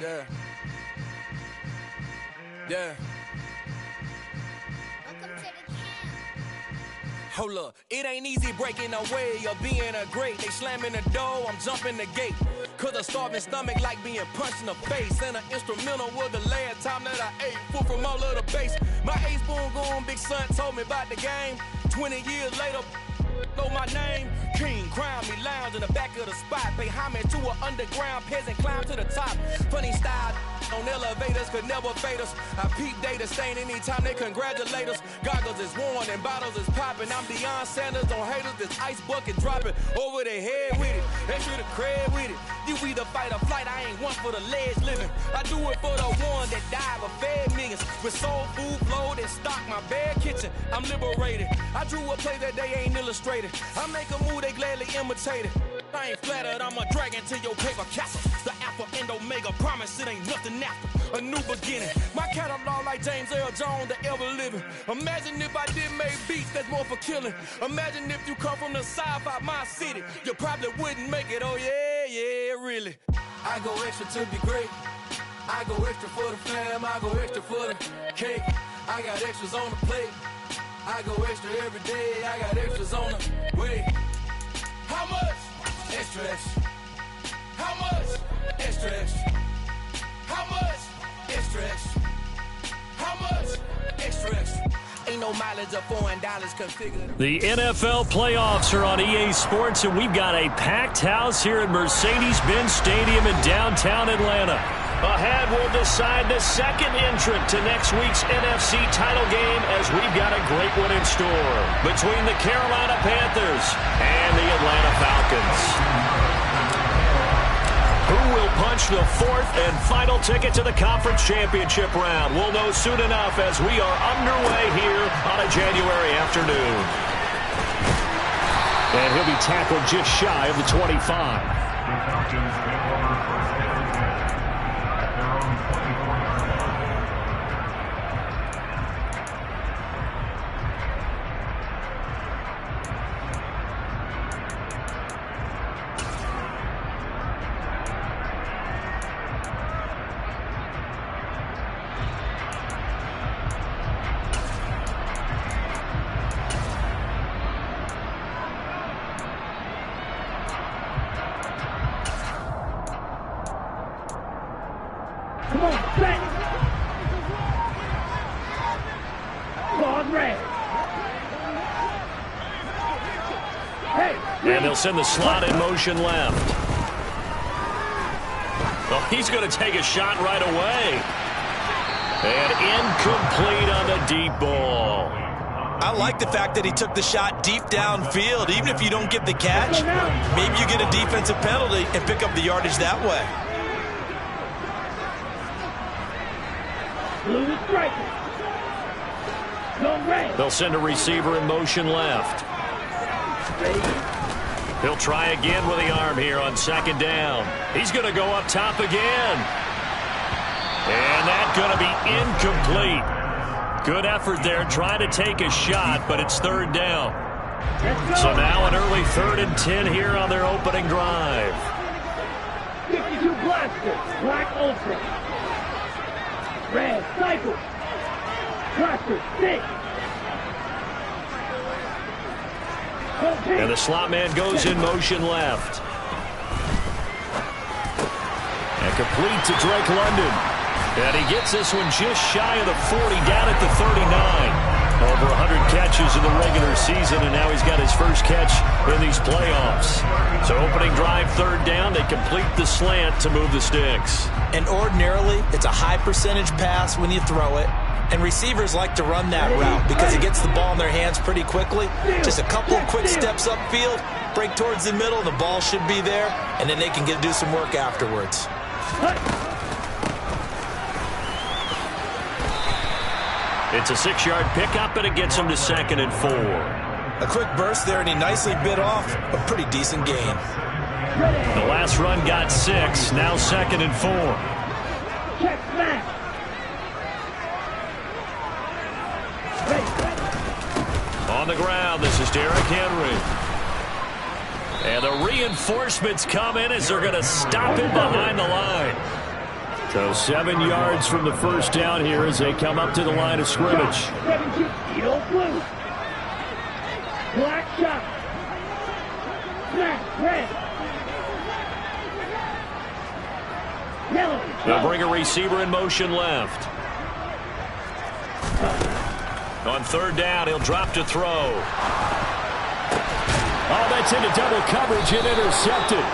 Yeah. Yeah. Hold up, it ain't easy breaking away or being a great. They slamming the door, I'm jumping the gate. Cause a starving stomach like being punched in the face. And an instrumental was the last time that I ate. Food from all of the bass. My ace boom goon, big son told me about the game. 20 years later, know my name. King, crown me, lounge in the back of the spot. Pay homage to an underground peasant, climb to the top. Funny style on elevators could never fade us. I peep data stain anytime they congratulate us. Goggles is worn and bottles is popping. I'm Deion Sanders on haters, this ice bucket dropping over their head with it. Extra the cred with it. You either fight or flight, I ain't one for the ledge living. I do it for the one that died but fed millions. With soul food flowed and stock my bare kitchen. I'm liberated. I drew a play that they ain't illustrated. I make a move, they gladly imitate it. I ain't flattered, I'm a dragon to your paper castle. The Alpha and Omega, promise it ain't nothing after. A new beginning. My catalog like James Earl Jones, the ever living. Imagine if I did make beats that's more for killing. Imagine if you come from the south out my city. You probably wouldn't make it, oh yeah, yeah, really. I go extra to be great. I go extra for the fam, I go extra for the cake. I got extras on the plate. I go extra every day, I got extras on the way. How much? Extra, extra. How much? Extra, extra. How much? Extra, extra. How much? Extra, extra. Ain't no mileage of $4 configured. The NFL playoffs are on EA Sports, and we've got a packed house here at Mercedes-Benz Stadium in downtown Atlanta. Ahead, we'll decide the second entrant to next week's NFC title game as we've got a great one in store between the Carolina Panthers and the Atlanta Falcons. Who will punch the fourth and final ticket to the conference championship round? We'll know soon enough as we are underway here on a January afternoon. And he'll be tackled just shy of the 25. And they'll send the slot in motion left. Well, he's going to take a shot right away. And incomplete on the deep ball. I like the fact that he took the shot deep downfield. Even if you don't get the catch, maybe you get a defensive penalty and pick up the yardage that way. They'll send a receiver in motion left. He'll try again with the arm here on second down. He's going to go up top again. And that's going to be incomplete. Good effort there, trying to take a shot, but it's third down. So now an early 3rd and 10 here on their opening drive. 52 Blaster, Black Ultra. Red Cycle. Blaster 6. And the slot man goes in motion left. And complete to Drake London. And he gets this one just shy of the 40, down at the 39. Over 100 catches in the regular season, and now he's got his first catch in these playoffs. So opening drive, 3rd down, they complete the slant to move the sticks. And ordinarily, it's a high percentage pass when you throw it. And receivers like to run that route because it gets the ball in their hands pretty quickly. Just a couple of quick steps upfield, break towards the middle, the ball should be there, and then they can do some work afterwards. It's a 6-yard pickup, and it gets him to 2nd and 4. A quick burst there, and he nicely bit off a pretty decent gain. The last run got 6, now 2nd and 4. Check back. On the ground, this is Derrick Henry. And the reinforcements come in as they're going to stop him behind the line. So 7 yards from the first down here as they come up to the line of scrimmage. 17, Edo blue. Black shot. Smash, red. Yellow. They'll bring a receiver in motion left. On third down, he'll drop to throw. Oh, that's into double coverage and intercepted.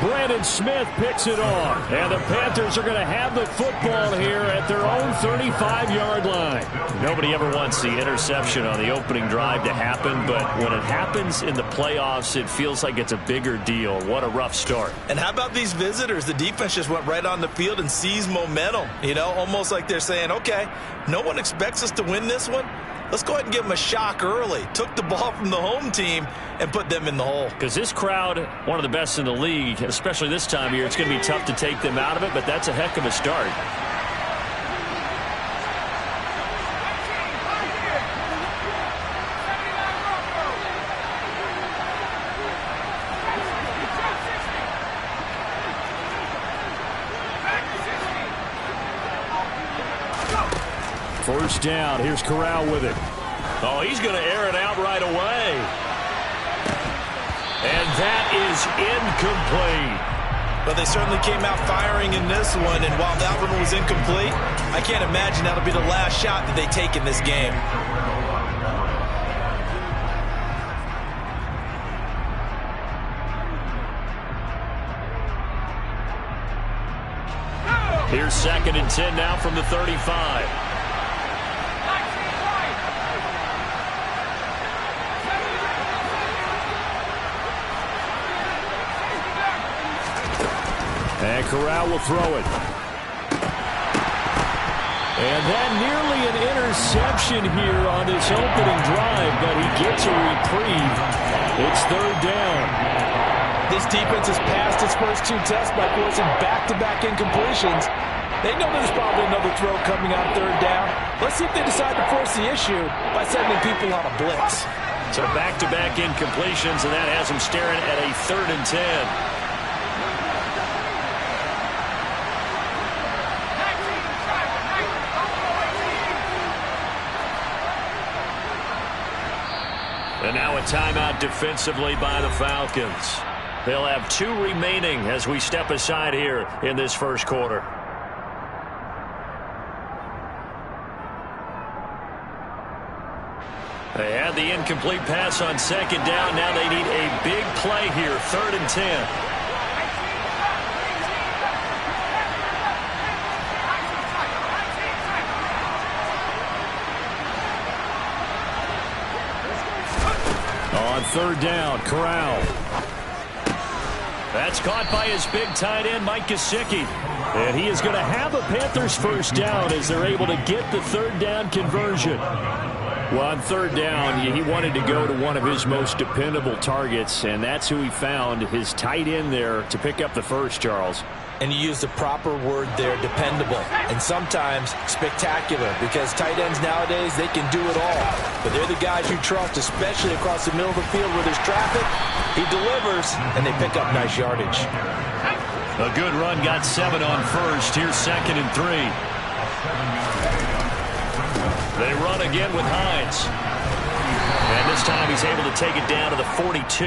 Brandon Smith picks it off. And the Panthers are going to have the football here at their own 35-yard line. Nobody ever wants the interception on the opening drive to happen, but when it happens in the playoffs, it feels like it's a bigger deal. What a rough start. And how about these visitors? The defense just went right on the field and seized momentum. You know, almost like they're saying, okay, no one expects us to win this one. Let's go ahead and give them a shock early. Took the ball from the home team and put them in the hole. Because this crowd, one of the best in the league, especially this time of year, it's going to be tough to take them out of it, but that's a heck of a start. First down. Here's Corral with it. Oh, he's going to air it out right away. And that is incomplete. But they certainly came out firing in this one, and while that one was incomplete, I can't imagine that'll be the last shot that they take in this game. Here's 2nd and 10 now from the 35. And Corral will throw it. And that nearly an interception here on this opening drive, but he gets a reprieve. It's third down. This defense has passed its first 2 tests by forcing back-to-back incompletions. They know there's probably another throw coming on third down. Let's see if they decide to force the issue by sending people on a blitz. So back-to-back incompletions, and that has them staring at a 3rd and 10. And now a timeout defensively by the Falcons. They'll have 2 remaining as we step aside here in this first quarter. They had the incomplete pass on 2nd down. Now they need a big play here, 3rd and 10. On 3rd down, Corral. That's caught by his big tight end, Mike Gesicki. And he is going to have a Panthers first down as they're able to get the 3rd down conversion. Well, on 3rd down, he wanted to go to one of his most dependable targets, and that's who he found, his tight end there, to pick up the first, Charles. And you use the proper word there, dependable, and sometimes spectacular, because tight ends nowadays, they can do it all. But they're the guys you trust, especially across the middle of the field where there's traffic. He delivers, and they pick up nice yardage. A good run, got 7 on first. Here's 2nd and 3. They run again with Hines. And this time he's able to take it down to the 42.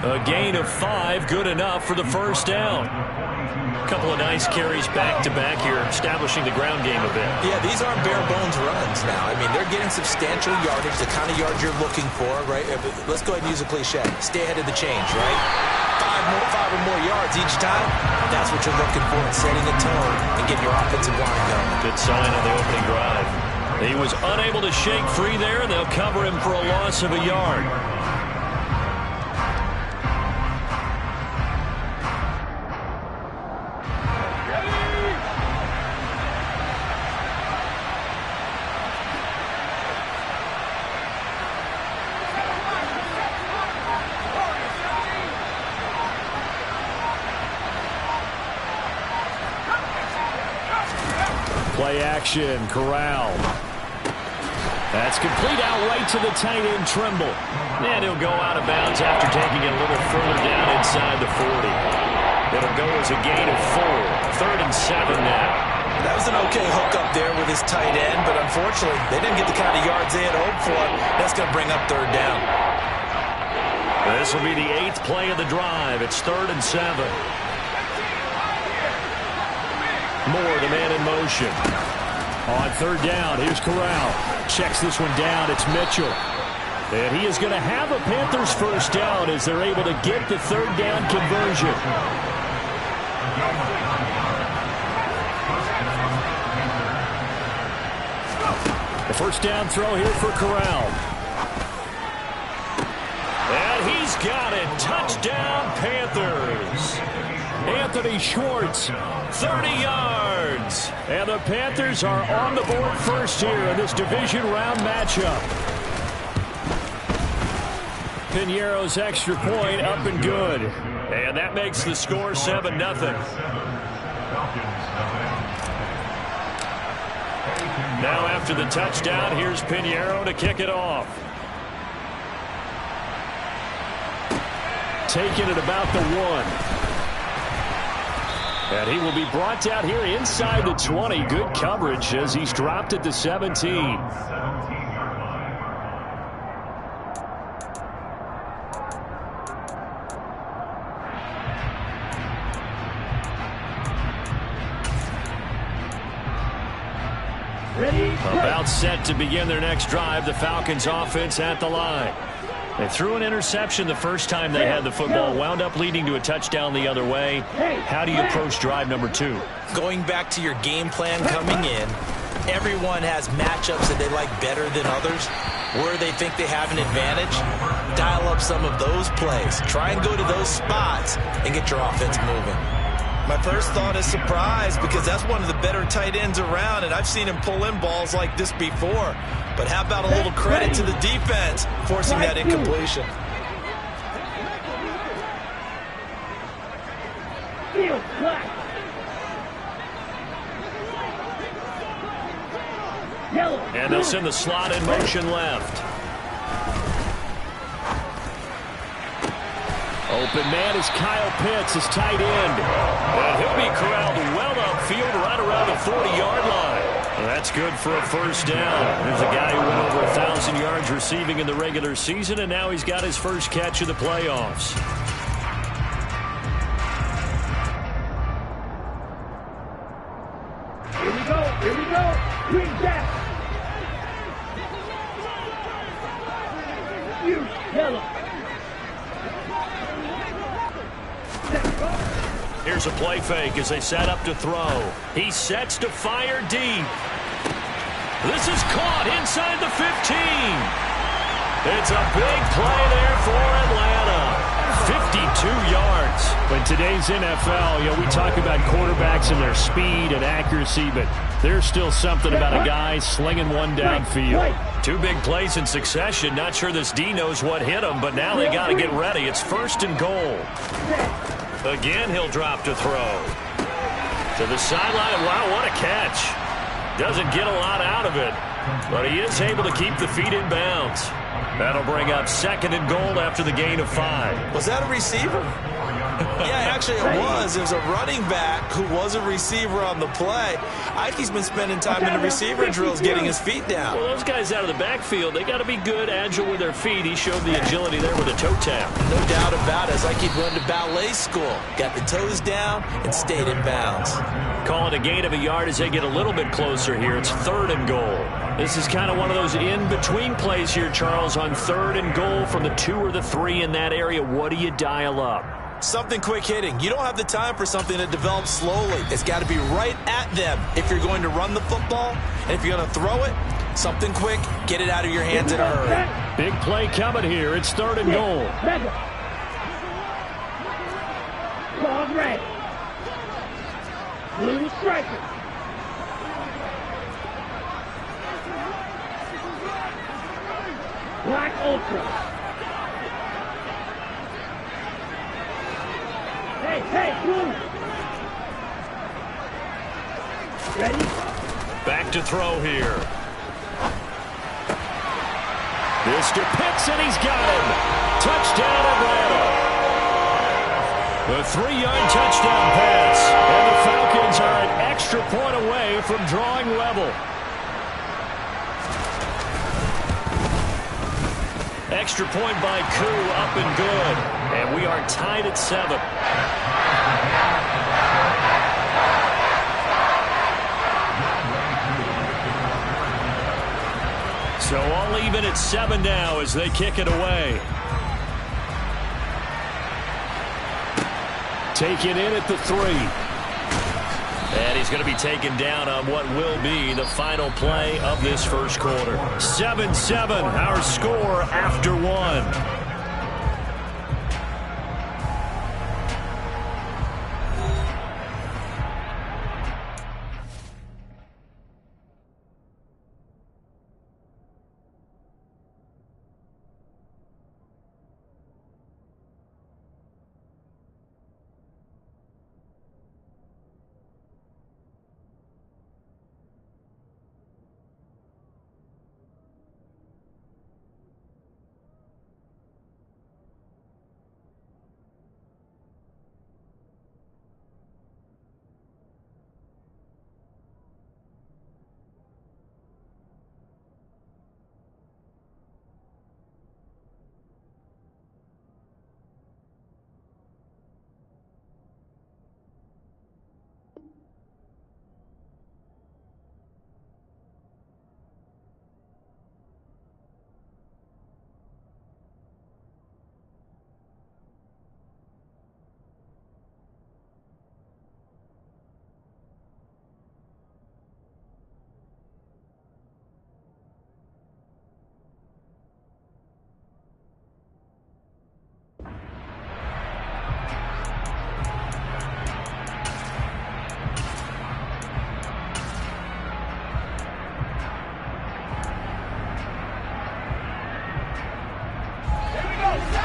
A gain of 5, good enough for the first down. A couple of nice carries back-to-back here, establishing the ground game a bit. Yeah, these aren't bare-bones runs now. I mean, they're getting substantial yardage, the kind of yards you're looking for, right? Let's go ahead and use a cliche. Stay ahead of the change, right? 5 or more yards each time. That's what you're looking for, setting a tone and getting your offensive line going. Good sign on the opening drive. He was unable to shake free there, and they'll cover him for a loss of a yard. Play action, Corral. That's complete out right to the tight end, Trimble. And he'll go out of bounds after taking it a little further down inside the 40. It'll go as a gain of 4. 3rd and 7 now. That was an okay hook up there with his tight end, but unfortunately, they didn't get the kind of yards they had hoped for. That's going to bring up 3rd down. This will be the 8th play of the drive. It's 3rd and 7. Moore, the man in motion. On 3rd down, here's Corral. Checks this one down. It's Mitchell. And he is going to have a Panthers 1st down as they're able to get the 3rd down conversion. The 1st down throw here for Corral. And he's got it. Touchdown, Panthers. Anthony Schwartz, 30 yards. And the Panthers are on the board first here in this division round matchup. Piñeiro's extra point up and good. And that makes the score 7-0. Now after the touchdown, here's Piñeiro to kick it off. Taking it about the 1. And he will be brought down here inside the 20. Good coverage as he's dropped it to 17. About set to begin their next drive. The Falcons offense at the line. They threw an interception the first time they had the football, wound up leading to a touchdown the other way. How do you approach drive number 2? Going back to your game plan coming in, everyone has matchups that they like better than others. Where they think they have an advantage, dial up some of those plays. Try and go to those spots and get your offense moving. My first thought is surprise because that's one of the better tight ends around, and I've seen him pull in balls like this before. But how about a little credit to the defense forcing that incompletion? And they'll send the slot in motion left. Open man is Kyle Pitts, his tight end. And he'll be corralled well upfield right around the 40-yard line. Well, that's good for a 1st down. There's a guy who went over 1,000 yards receiving in the regular season, and now he's got his first catch of the playoffs. Here we go. Here we go. Green jack. You yellow. Here's a play fake as they set up to throw. He sets to fire deep. This is caught inside the 15. It's a big play there for Atlanta. 52 yards. In today's NFL, we talk about quarterbacks and their speed and accuracy, but there's still something about a guy slinging one downfield. 2 big plays in succession. Not sure this D knows what hit him, but now they got to get ready. It's 1st and goal. Again, he'll drop to throw. To the sideline. Wow, what a catch. Doesn't get a lot out of it, but he is able to keep the feet in bounds. That'll bring up 2nd and goal after the gain of 5. Was that a receiver? Yeah, actually it was. It was a running back who was a receiver on the play. Ike's been spending time in the receiver drills getting his feet down. Well, those guys out of the backfield, they got to be good, agile with their feet. He showed the agility there with a toe tap. No doubt about it. It's like he'd run to ballet school. Got the toes down and stayed in bounds. Call it a gain of a yard as they get a little bit closer here. It's 3rd and goal. This is kind of one of those in-between plays here, Charles, on 3rd and goal from the 2 or the 3 in that area. What do you dial up? Something quick hitting. You don't have the time for something that develops slowly. It's got to be right at them if you're going to run the football. And if you're going to throw it, something quick, get it out of your hands in a hurry. Big play coming here. It's 3rd and goal. Claws red. Blue striker. Black ultra. Hey, blue. Ready? Back to throw here. This to Pitts, and he's got him. Touchdown, Atlanta. A 3-yard touchdown pass. And the Falcons are an extra point away from drawing level. Extra point by Koo, up and good. And we are tied at 7. So all even at 7 now as they kick it away. Taken in at the 3. And he's going to be taken down on what will be the final play of this first quarter. 7-7, our score after 1.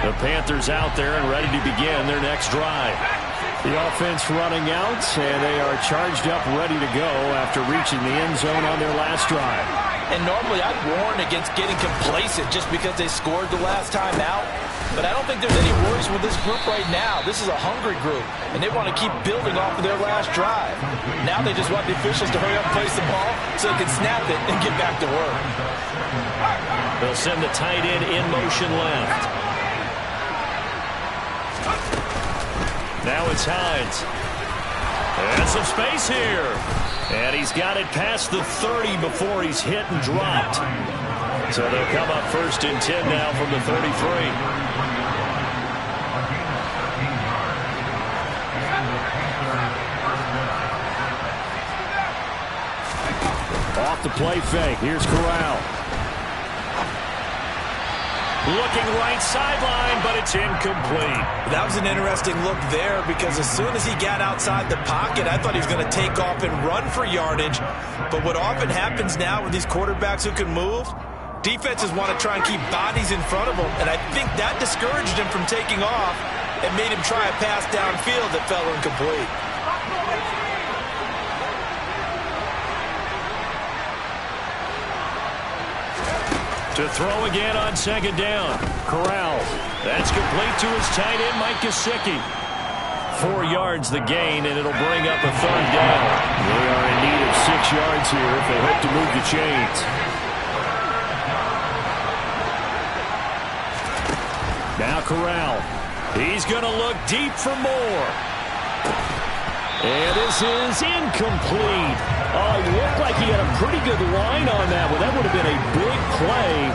The Panthers out there and ready to begin their next drive. The offense running out, and they are charged up, ready to go after reaching the end zone on their last drive. And normally I'd warn against getting complacent just because they scored the last time out. But I don't think there's any worries with this group right now. This is a hungry group, and they want to keep building off of their last drive. Now they just want the officials to hurry up and place the ball so they can snap it and get back to work. They'll send the tight end in motion left. Now it's Hines. And some space here. And he's got it past the 30 before he's hit and dropped. So they'll come up 1st and 10 now from the 33. Off the play fake. Here's Corral. Looking right sideline, but it's incomplete. That was an interesting look there because as soon as he got outside the pocket, I thought he was going to take off and run for yardage. But what often happens now with these quarterbacks who can move, defenses want to try and keep bodies in front of them. And I think that discouraged him from taking off and made him try a pass downfield that fell incomplete. To throw again on 2nd down. Corral. That's complete to his tight end, Mike Gesicki. 4 yards the gain, and it'll bring up a 3rd down. They are in need of 6 yards here if they hope to move the chains. Now Corral. He's going to look deep for more. And this is incomplete. Oh, it looked like he had a pretty good line on that one. That would have been a big play,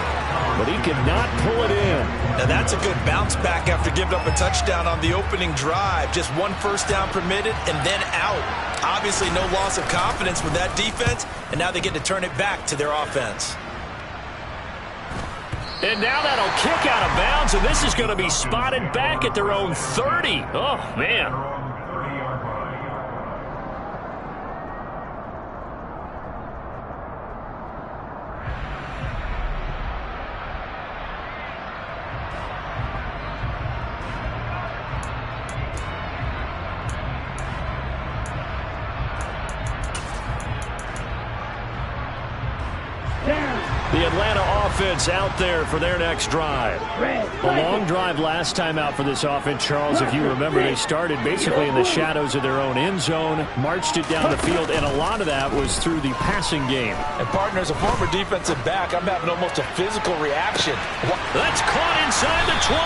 but he could not pull it in. Now that's a good bounce back after giving up a touchdown on the opening drive. Just 1 first down permitted and then out. Obviously no loss of confidence with that defense, and now they get to turn it back to their offense. And now that'll kick out of bounds, and this is going to be spotted back at their own 30. Oh, man. The Atlanta offense out there for their next drive. A long drive last time out for this offense, Charles. If you remember, they started basically in the shadows of their own end zone, marched it down the field, and a lot of that was through the passing game. And, partner, as a former defensive back, I'm having almost a physical reaction. That's caught inside the 20.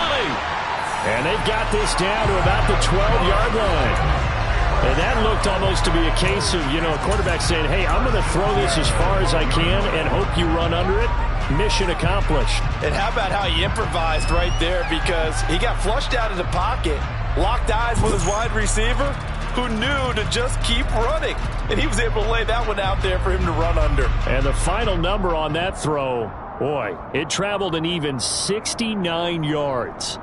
And they've got this down to about the 12-yard line. And that looked almost to be a case of, a quarterback saying, hey, I'm going to throw this as far as I can and hope you run under it. Mission accomplished. And how about how he improvised right there, because he got flushed out of the pocket, locked eyes with his wide receiver, who knew to just keep running. And he was able to lay that one out there for him to run under. And the final number on that throw, boy, it traveled an even 69 yards.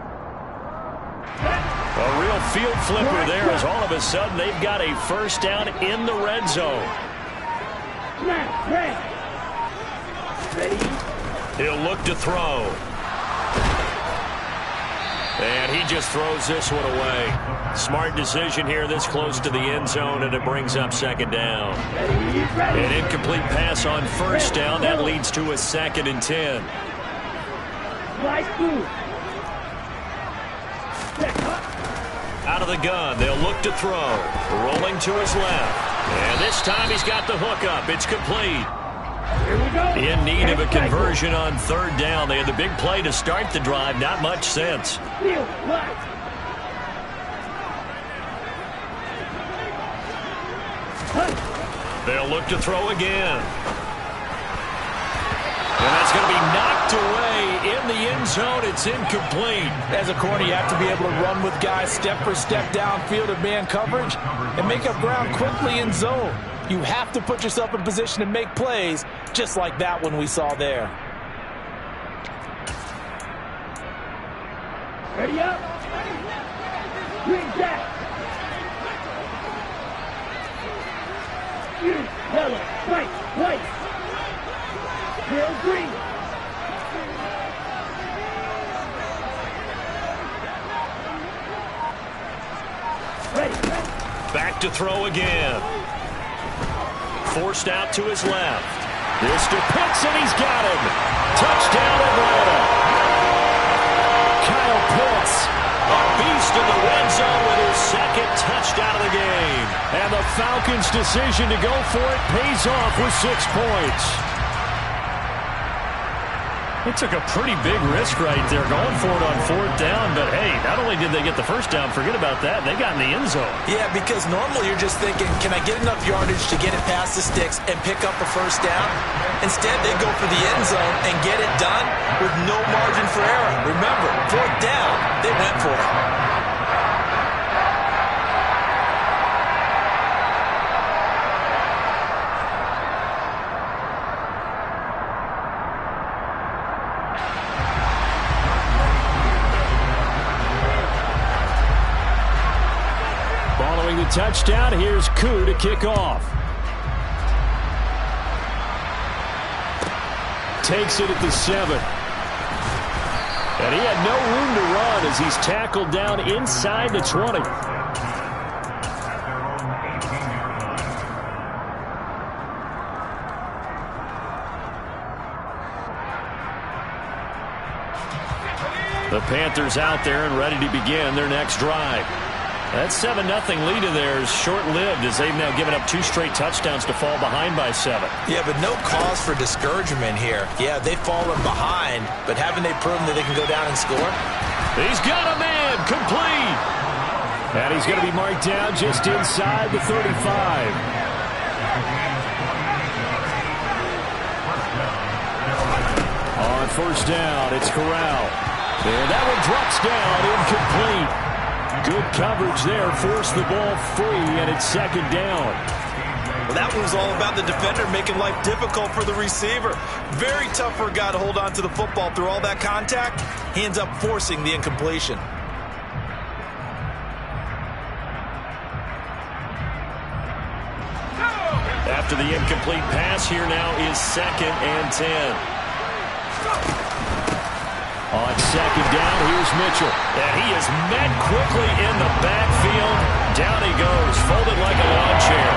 A real field flipper there, as all of a sudden they've got a first down in the red zone. He'll look to throw. And he just throws this one away. Smart decision here this close to the end zone, and it brings up second down. An incomplete pass on first down. That leads to a 2nd and 10. Out of the gun, they'll look to throw. Rolling to his left. And this time he's got the hook up. It's complete. In need of a conversion on 3rd down. They had the big play to start the drive. Not much sense. They'll look to throw again. And that's going to be knocked away in the end zone. It's incomplete. As a corner, you have to be able to run with guys step for step downfield in man coverage and make up ground quickly in zone. You have to put yourself in position to make plays, just like that one we saw there. Ready up. Green back. Yellow, white. Real green. Ready. Back to throw again. Forced out to his left. This to Pitts, and he's got him. Touchdown, Atlanta. Kyle Pitts, a beast in the red zone with his 2nd touchdown of the game. And the Falcons' decision to go for it pays off with 6 points. They took a pretty big risk right there going for it on 4th down, but hey, not only did they get the first down, forget about that, they got in the end zone. Yeah, because normally you're just thinking, can I get enough yardage to get it past the sticks and pick up a first down? Instead, they go for the end zone and get it done with no margin for error. Remember, 4th down, they went for it. The touchdown, here's Koo to kick off. Takes it at the 7. And he had no room to run as he's tackled down inside the 20. The Panthers out there and ready to begin their next drive. That 7-0 lead of theirs short-lived as they've now given up 2 straight touchdowns to fall behind by 7. Yeah, but no cause for discouragement here. Yeah, they've fallen behind, but haven't they proven that they can go down and score? He's got a man, complete. And he's going to be marked down just inside the 35. On 1st down, it's Corral. And that one drops down, incomplete. Good coverage there, forced the ball free, and it's 2nd down. Well, that one was all about the defender making life difficult for the receiver. Very tough for a guy to hold on to the football through all that contact. He ends up forcing the incompletion. After the incomplete pass, here now is 2nd and 10. On 2nd down, here's Mitchell. And he is met quickly in the backfield. Down he goes, folded like a lawn chair.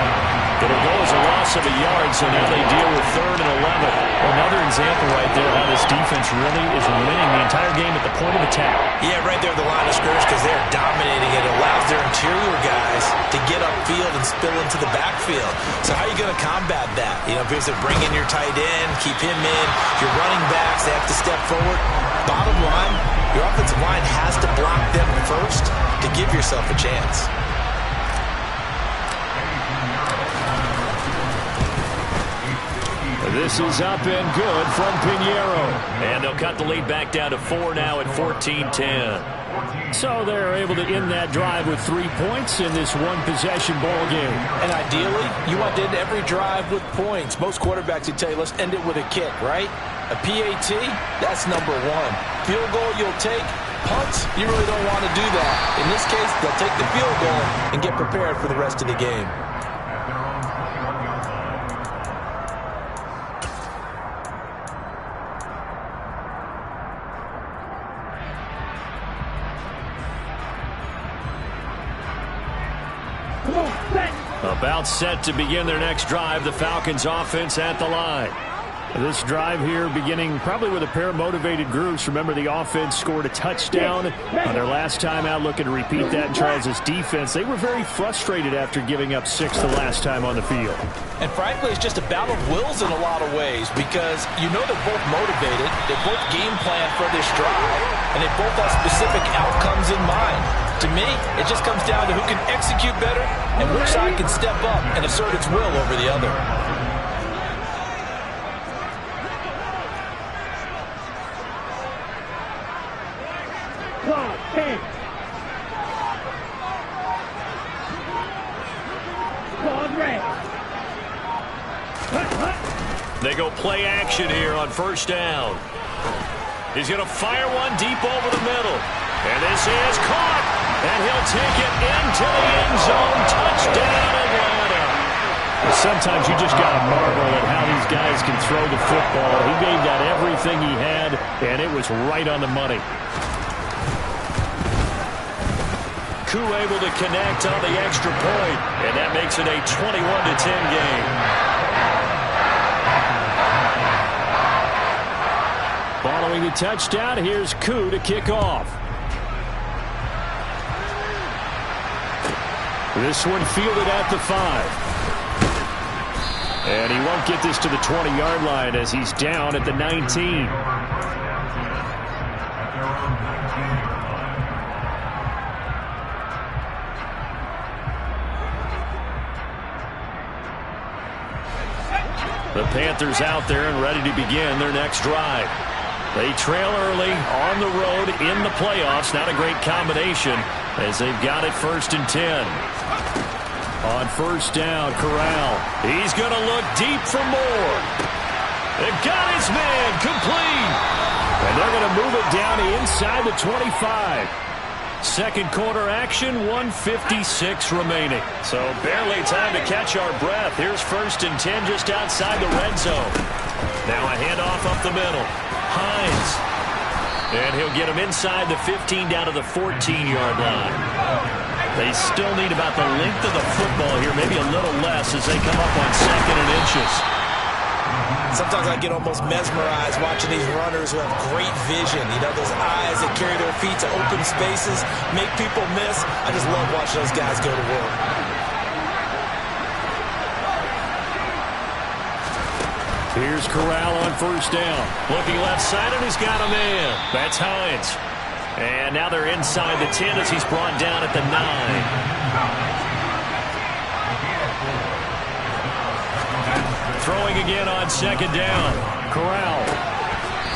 It'll go as a loss loss of a yard, so now they deal with 3rd and 11. Another example right there how this defense really is winning the entire game at the point of attack. Yeah, right there at the line of scrimmage because they're dominating it. It allows their interior guys to get upfield and spill into the backfield. So how are you going to combat that? You know, because they bring in your tight end, keep him in. Your running backs, they have to step forward. Bottom line, your offensive line has to block them first to give yourself a chance. This is up and good from Pinheiro. And they'll cut the lead back down to 4 now at 14-10. So they're able to end that drive with 3 points in this one-possession ball game. And ideally, you want to end every drive with points. Most quarterbacks would tell you, let's end it with a kick, right? A PAT, that's number 1. Field goal you'll take. Punts, you really don't want to do that. In this case, they'll take the field goal and get prepared for the rest of the game. About set to begin their next drive, the Falcons offense at the line. This drive here beginning probably with a pair of motivated groups. Remember, the offense scored a touchdown on their last time out, looking to repeat that in Charles' defense. They were very frustrated after giving up 6 the last time on the field. And frankly, it's just a battle of wills in a lot of ways because you know they're both motivated, they both game plan for this drive, and they both have specific outcomes in mind. To me, it just comes down to who can execute better and which side can step up and assert its will over the other. They go play action here on first down. He's going to fire one deep over the middle. And this is caught. And he'll take it into the end zone. Touchdown, Atlanta. Sometimes you just got to marvel at how these guys can throw the football. He gave that everything he had, and it was right on the money. Koo able to connect on the extra point, and that makes it a 21-10 game. Following the touchdown, here's Koo to kick off. This one fielded at the 5. And he won't get this to the 20-yard line as he's down at the 19. The Panthers out there and ready to begin their next drive. They trail early on the road in the playoffs. Not a great combination as they've got it 1st and 10. On first down, Corral. He's going to look deep for more. They've got his man complete. And they're going to move it down inside the 25. Second quarter action, 1:56 remaining. So barely time to catch our breath. Here's 1st and 10 just outside the red zone. Now a handoff up the middle. Hines. And he'll get him inside the 15 down to the 14-yard line. They still need about the length of the football here, maybe a little less as they come up on 2nd and inches. Sometimes I get almost mesmerized watching these runners who have great vision. You know, those eyes that carry their feet to open spaces, make people miss. I just love watching those guys go to work. Here's Corral on first down. Looking left side, and he's got a man. That's Hines. And now they're inside the 10 as he's brought down at the 9. Throwing again on 2nd down. Corral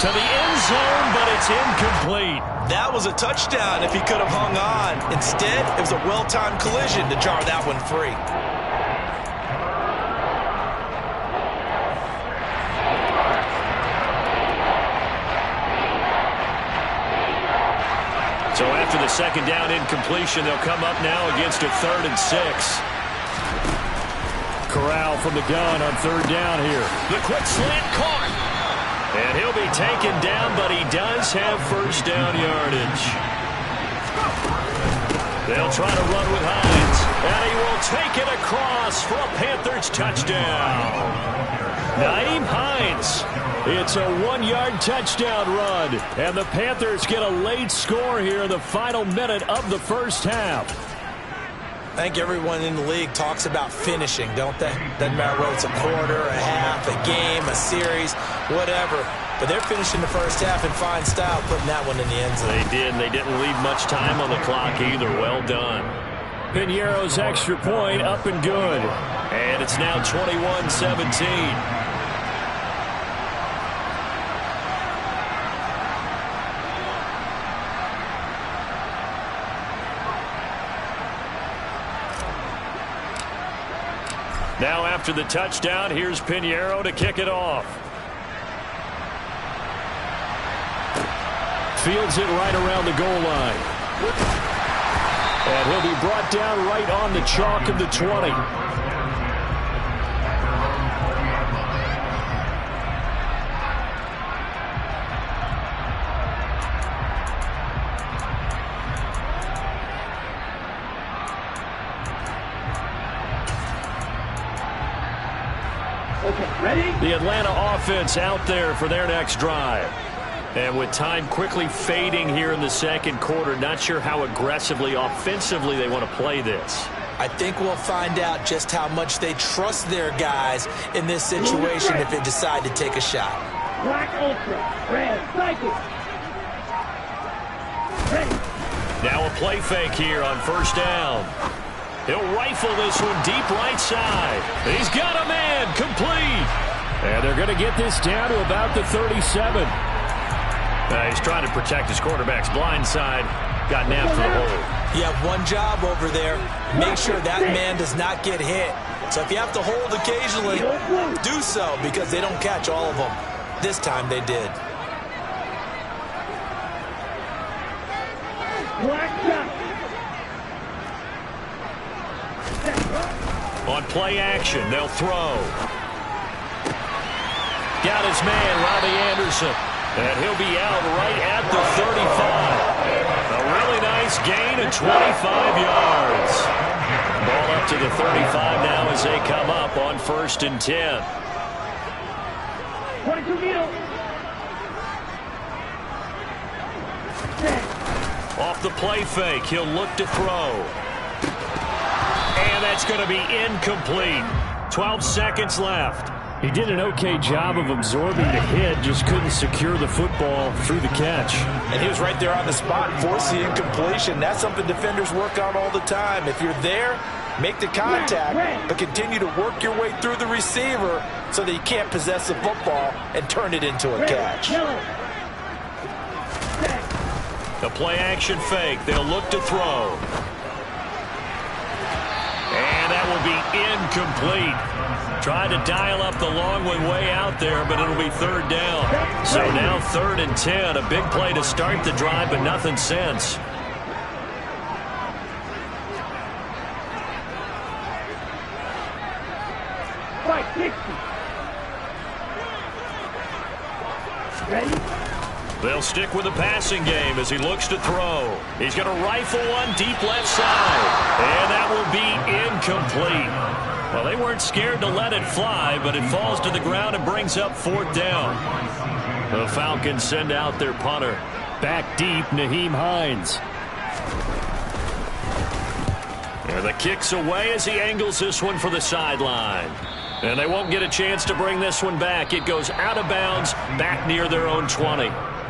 to the end zone, but it's incomplete. That was a touchdown if he could have hung on. Instead, it was a well-timed collision to jar that one free. So after the 2nd down incompletion, they'll come up now against a 3rd and 6. Corral from the gun on 3rd down here. The quick slant caught. And he'll be taken down, but he does have first down yardage. They'll try to run with Hines. And he will take it across for a Panthers touchdown. Nyheim Hines. It's a 1-yard touchdown run. And the Panthers get a late score here in the final minute of the first half. I think everyone in the league talks about finishing, don't they? Doesn't matter whether it's a quarter, a half, a game, a series, whatever. But they're finishing the first half in fine style, putting that one in the end zone. They did, and they didn't leave much time on the clock either. Well done. Piñeiro's extra point up and good. And it's now 21-17. Now after the touchdown, here's Piñeiro to kick it off. Fields it right around the goal line. And he'll be brought down right on the chalk of the 20. The Atlanta offense out there for their next drive. And with time quickly fading here in the second quarter, not sure how aggressively, offensively they want to play this. I think we'll find out just how much they trust their guys in this situation if they decide to take a shot. Black Ultra, red, cycle. Ready. Now a play fake here on first down. He'll rifle this one deep right side. He's got a man, complete. And they're going to get this down to about the 37. He's trying to protect his quarterback's blind side. Got nabbed for the hold. You have one job over there. Make sure that man does not get hit. So if you have to hold occasionally, do so because they don't catch all of them. This time they did. Black shot. On play action, they'll throw. Got his man, Robbie Anderson. And he'll be out right at the 35. A really nice gain of 25 yards. Ball up to the 35 now as they come up on 1st and 10. 22 meter. Off the play fake, he'll look to throw. And that's going to be incomplete. 12 seconds left. He did an okay job of absorbing the hit, just couldn't secure the football through the catch. And he was right there on the spot, force the incompletion. That's something defenders work on all the time. If you're there, make the contact, but continue to work your way through the receiver so that you can't possess the football and turn it into a catch. The play action fake, they'll look to throw. And that will be incomplete. Tried to dial up the long one way out there, but it'll be 3rd down. So now 3rd and 10. A big play to start the drive, but nothing since. Fight 60. Ready? They'll stick with the passing game as he looks to throw. He's going to rifle one deep left side. And that will be incomplete. Well, they weren't scared to let it fly, but it falls to the ground and brings up 4th down. The Falcons send out their punter. Back deep, Nyheim Hines. And the kick's away as he angles this one for the sideline. And they won't get a chance to bring this one back. It goes out of bounds, back near their own 20.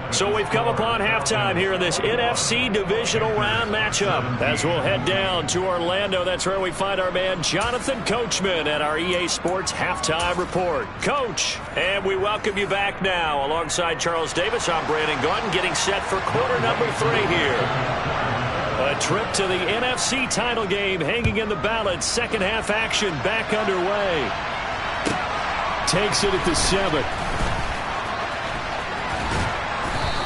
So we've come upon halftime here in this NFC divisional round matchup. As we'll head down to Orlando, that's where we find our man Jonathan Coachman at our EA Sports Halftime Report. Coach, and we welcome you back now. Alongside Charles Davis, I'm Brandon Gaudin, getting set for quarter number 3 here. A trip to the NFC title game hanging in the balance. Second half action back underway. Takes it at the 7.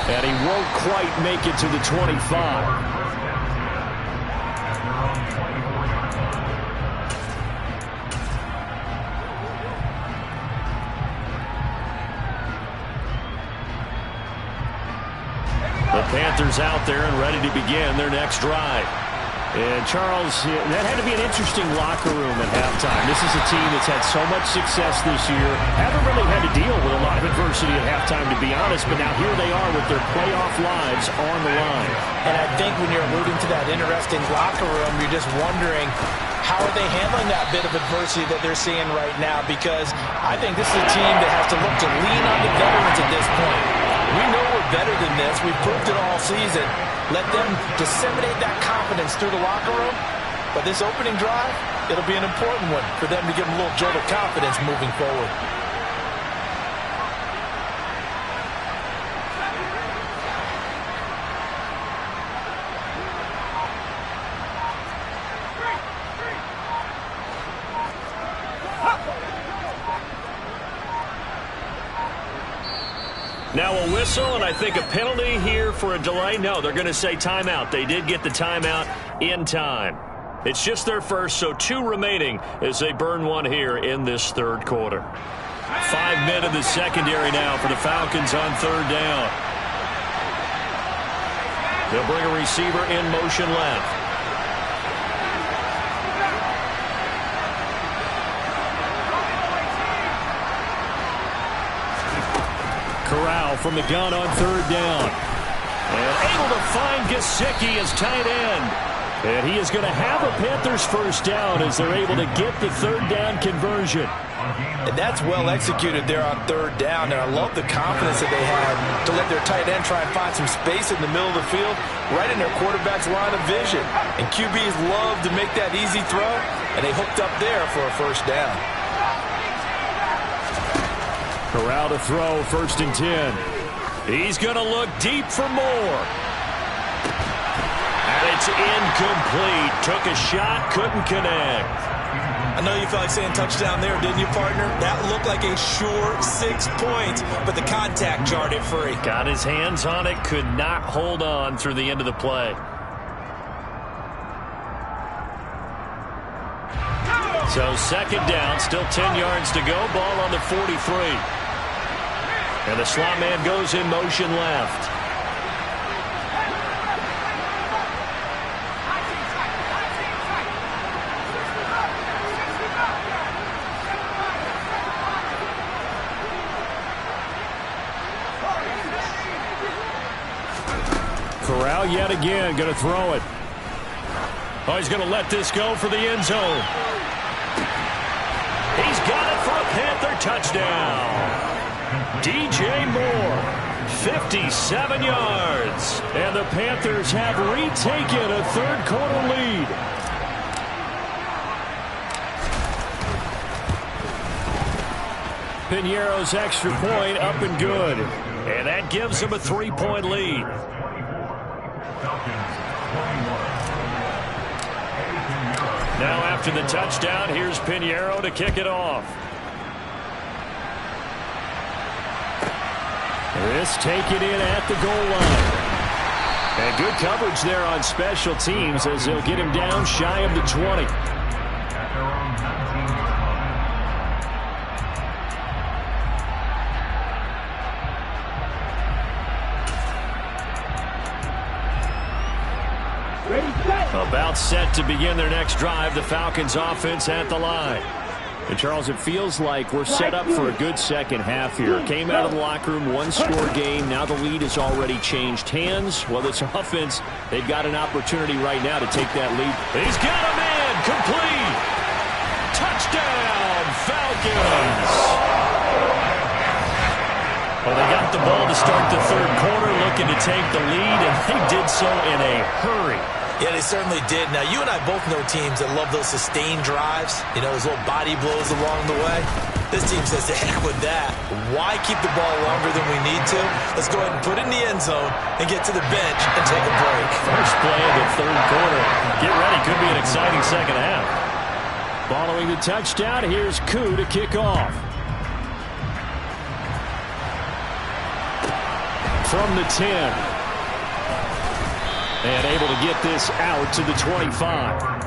And he won't quite make it to the 25. The Panthers out there and ready to begin their next drive. And, Charles, that had to be an interesting locker room at halftime. This is a team that's had so much success this year. Haven't really had to deal with a lot of adversity at halftime, to be honest, but now here they are with their playoff lives on the line. And I think when you're alluding to that interesting locker room, you're just wondering, how are they handling that bit of adversity that they're seeing right now? Because I think this is a team that has to look to lean on the veterans at this point. We know we're better than this. We've proved it all season. Let them disseminate that confidence through the locker room. But this opening drive, it'll be an important one for them to give them a little jolt of confidence moving forward. Now a whistle, and I think a penalty here for a delay. No, they're going to say timeout. They did get the timeout in time. It's just their first, so 2 remaining as they burn one here in this third quarter. 5 men in the secondary now for the Falcons on third down. They'll bring a receiver in motion left. Corral from the gun on third down. And able to find Gesicki as tight end. And he is going to have a Panthers first down as they're able to get the third down conversion. And that's well executed there on third down. And I love the confidence that they had to let their tight end try and find some space in the middle of the field, right in their quarterback's line of vision. And QBs love to make that easy throw, and they hooked up there for a first down. Corral to throw, 1st and 10. He's going to look deep for more. And it's incomplete. Took a shot, couldn't connect. I know you felt like saying touchdown there, didn't you, partner? That looked like a sure 6 points, but the contact jarred it free. Got his hands on it, could not hold on through the end of the play. So 2nd down, still 10 yards to go. Ball on the 43. And the slot man goes in motion left. Corral yet again going to throw it. Oh, he's going to let this go for the end zone. He's got it for a Panther touchdown. DJ Moore, 57 yards. And the Panthers have retaken a third quarter lead. Pinheiro's extra point up and good. And that gives them a 3-point lead. Now after the touchdown, here's Pinheiro to kick it off. This taken in at the goal line. And good coverage there on special teams as they'll get him down shy of the 20. About set to begin their next drive. The Falcons offense at the line. And Charles, it feels like we're set up for a good second half here. Came out of the locker room, 1-score game. Now the lead has already changed hands. Well, this offense, they've got an opportunity right now to take that lead. He's got a man, complete. Touchdown, Falcons. Well, they got the ball to start the third quarter, looking to take the lead, and they did so in a hurry. Yeah, they certainly did. Now, you and I both know teams that love those sustained drives, you know, those little body blows along the way. This team says, to heck with that. Why keep the ball longer than we need to? Let's go ahead and put it in the end zone and get to the bench and take a break. First play of the third quarter. Get ready. Could be an exciting second half. Following the touchdown, here's Koo to kick off. From the 10. And able to get this out to the 25.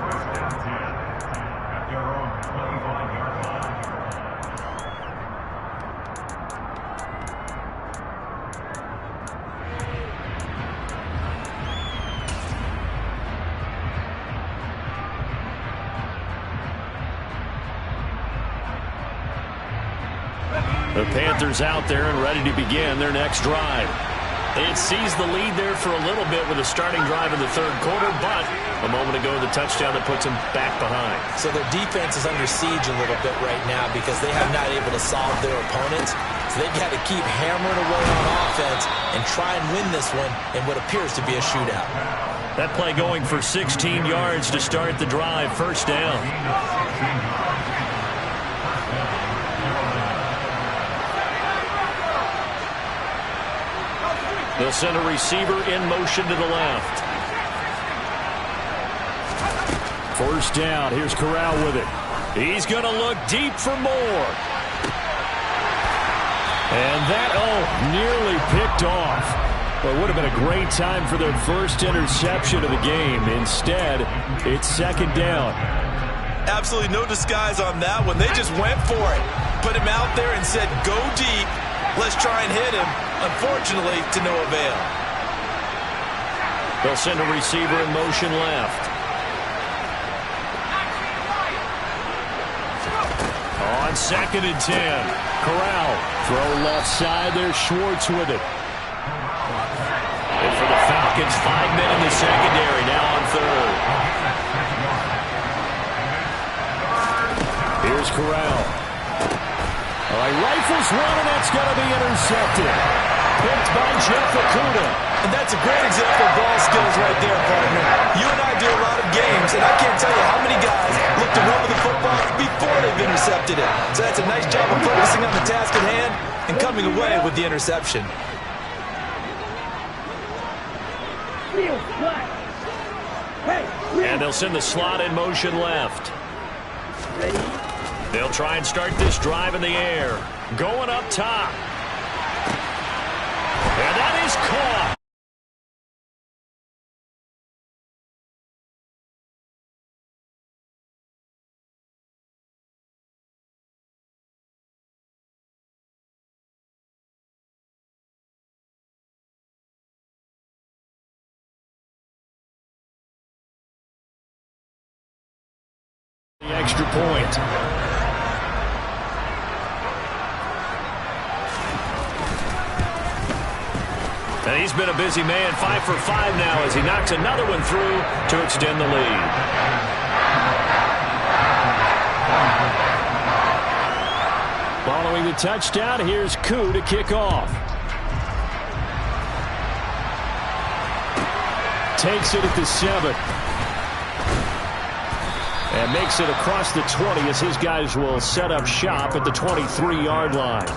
The Panthers out there and ready to begin their next drive. They had seized the lead there for a little bit with a starting drive in the third quarter, but a moment ago the touchdown that puts them back behind. So their defense is under siege a little bit right now because they have not able to solve their opponents. So they've got to keep hammering away on offense and try and win this one in what appears to be a shootout. That play going for 16 yards to start the drive. First down. They'll send a receiver in motion to the left. First down. Here's Corral with it. He's going to look deep for more. And that, nearly picked off. Well, it would have been a great time for their first interception of the game. Instead, it's second down. Absolutely no disguise on that one. They just went for it. Put him out there and said, go deep. Let's try and hit him. Unfortunately, to no avail. They'll send a receiver in motion left. On 2nd and 10. Corral. Throw left side. There's Schwartz with it. And for the Falcons, 5 men in the secondary. Now on third. Here's Corral. All right, rifles one, and that's going to be intercepted. Picked by Jeff Okudah. And that's a great example of ball skills right there, partner. You and I do a lot of games, and I can't tell you how many guys look to run with the football before they've intercepted it. So that's a nice job of focusing on the task at hand and coming away with the interception. And they'll send the slot in motion left. They'll try and start this drive in the air. Going up top. And that is caught. The extra point. And he's been a busy man, 5 for 5 now as he knocks another one through to extend the lead. Following the touchdown, here's Koo to kick off. Takes it at the 7. And makes it across the 20 as his guys will set up shop at the 23-yard line.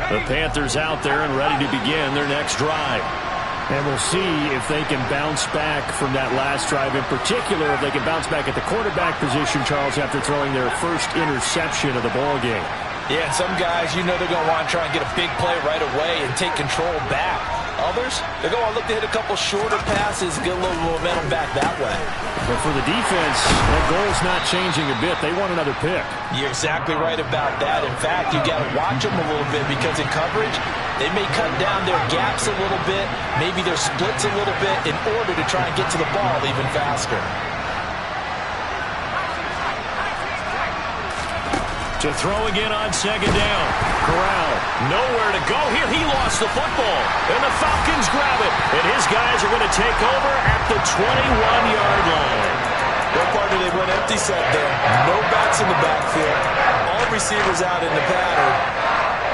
The Panthers out there and ready to begin their next drive. And we'll see if they can bounce back from that last drive. In particular, if they can bounce back at the quarterback position, Charles, after throwing their first interception of the ball game. Yeah, and some guys, you know they're going to want to try and get a big play right away and take control back. Others, they're going to look to hit a couple shorter passes, get a little momentum back that way. But for the defense, that goal's not changing a bit. They want another pick. You're exactly right about that. In fact, you got to watch them a little bit because in coverage, they may cut down their gaps a little bit, maybe their splits a little bit in order to try and get to the ball even faster. To throw again on second down. Corral, nowhere to go here. He lost the football. And the Falcons grab it. And his guys are going to take over at the 21-yard line. Well, partner, they went empty set there. No backs in the backfield. All receivers out in the pattern.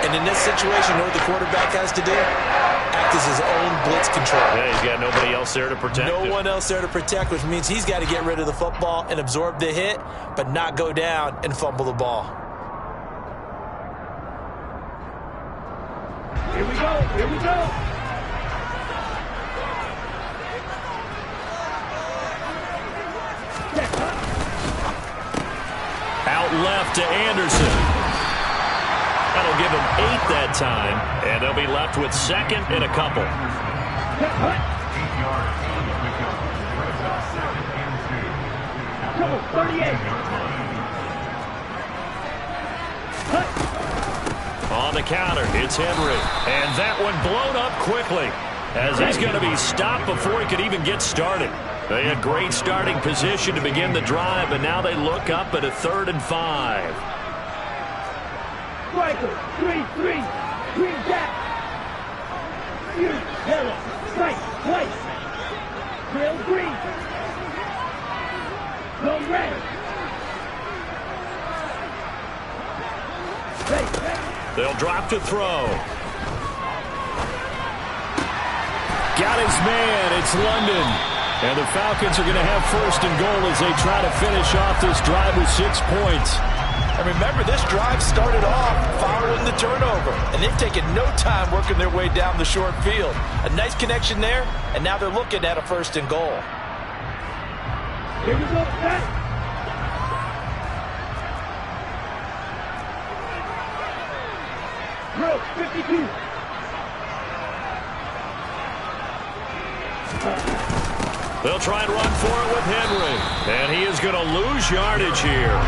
And in this situation, you know what the quarterback has to do? Act as his own blitz control. Yeah, he's got nobody else there to protect him. No one else there to protect, which means he's got to get rid of the football and absorb the hit, but not go down and fumble the ball. Here we go. Here we go. Out left to Anderson. That'll give him 8 that time, and they'll be left with second and a couple. Trouble, 38. On the counter, it's Henry. And that one blown up quickly, as he's going to be stopped before he could even get started. They had great starting position to begin the drive, but now they look up at a 3rd and 5. Striker, 3-3. Green gap. Fuse, yellow. Strike, white. Trail, green. Go red. They'll drop to throw. Got his man. It's London. And the Falcons are going to have 1st and goal as they try to finish off this drive with 6 points. And remember, this drive started off following the turnover, and they've taken no time working their way down the short field. A nice connection there, and now they're looking at a 1st and goal. Here we go, set. Throw, 52. They'll try and run for it with Henry. And he is going to lose yardage here.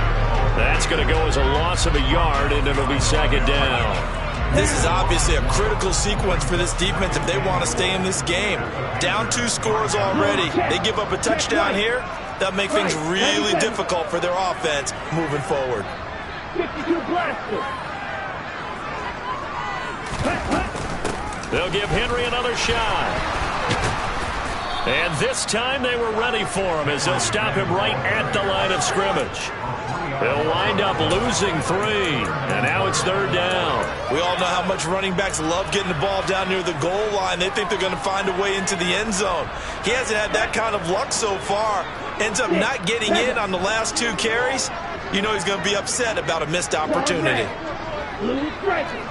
That's going to go as a loss of a yard, and it'll be 2nd down. This is obviously a critical sequence for this defense if they want to stay in this game. Down 2 scores already. They give up a touchdown here. That'll make things really difficult for their offense moving forward. 52 blaster. They'll give Henry another shot. And this time they were ready for him as they'll stop him right at the line of scrimmage. They'll wind up losing 3, and now it's 3rd down. We all know how much running backs love getting the ball down near the goal line. They think they're going to find a way into the end zone. He hasn't had that kind of luck so far. Ends up not getting in on the last 2 carries. You know he's going to be upset about a missed opportunity. Blue striker.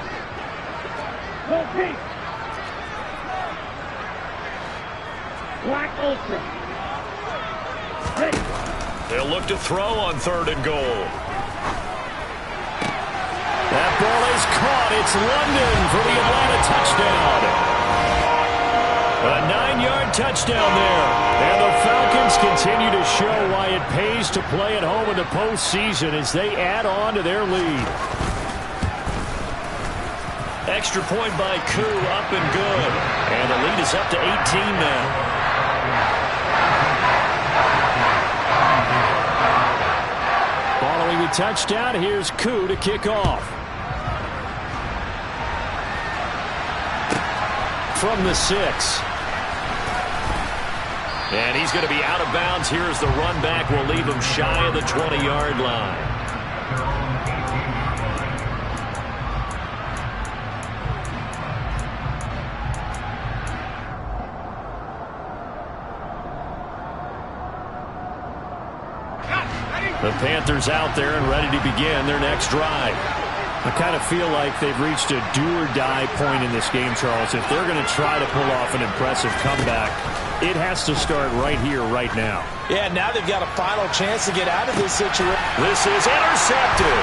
Go pink. Black ultra. Ready. They'll look to throw on 3rd and goal. That ball is caught. It's London for the Atlanta touchdown. A 9-yard touchdown there. And the Falcons continue to show why it pays to play at home in the postseason as they add on to their lead. Extra point by Koo, up and good. And the lead is up to 18 now. Following the touchdown, here's Koo to kick off. From the 6. And he's going to be out of bounds here as the run back will leave him shy of the 20-yard line. The Panthers out there and ready to begin their next drive. I kind of feel like they've reached a do-or-die point in this game, Charles. If they're going to try to pull off an impressive comeback, it has to start right here, right now. Yeah, now they've got a final chance to get out of this situation. This is intercepted.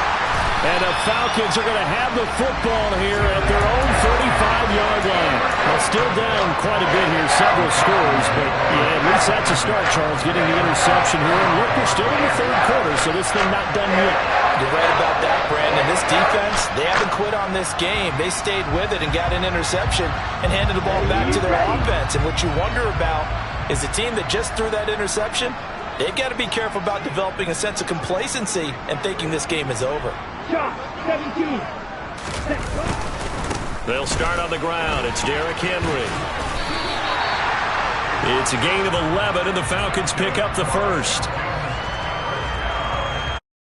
And the Falcons are going to have the football here at their own 35-yard line. Well, still down quite a bit here, several scores, but yeah, at least that's a start, Charles, getting the interception here. And look, we're still in the 3rd quarter, so this thing not done yet. You're right about that, Brandon. This defense, they haven't quit on this game. They stayed with it and got an interception and handed the ball back to their offense. And what you wonder about is the team that just threw that interception, they've got to be careful about developing a sense of complacency and thinking this game is over. Shot, 17. They'll start on the ground. It's Derrick Henry. It's a gain of 11, and the Falcons pick up the 1st.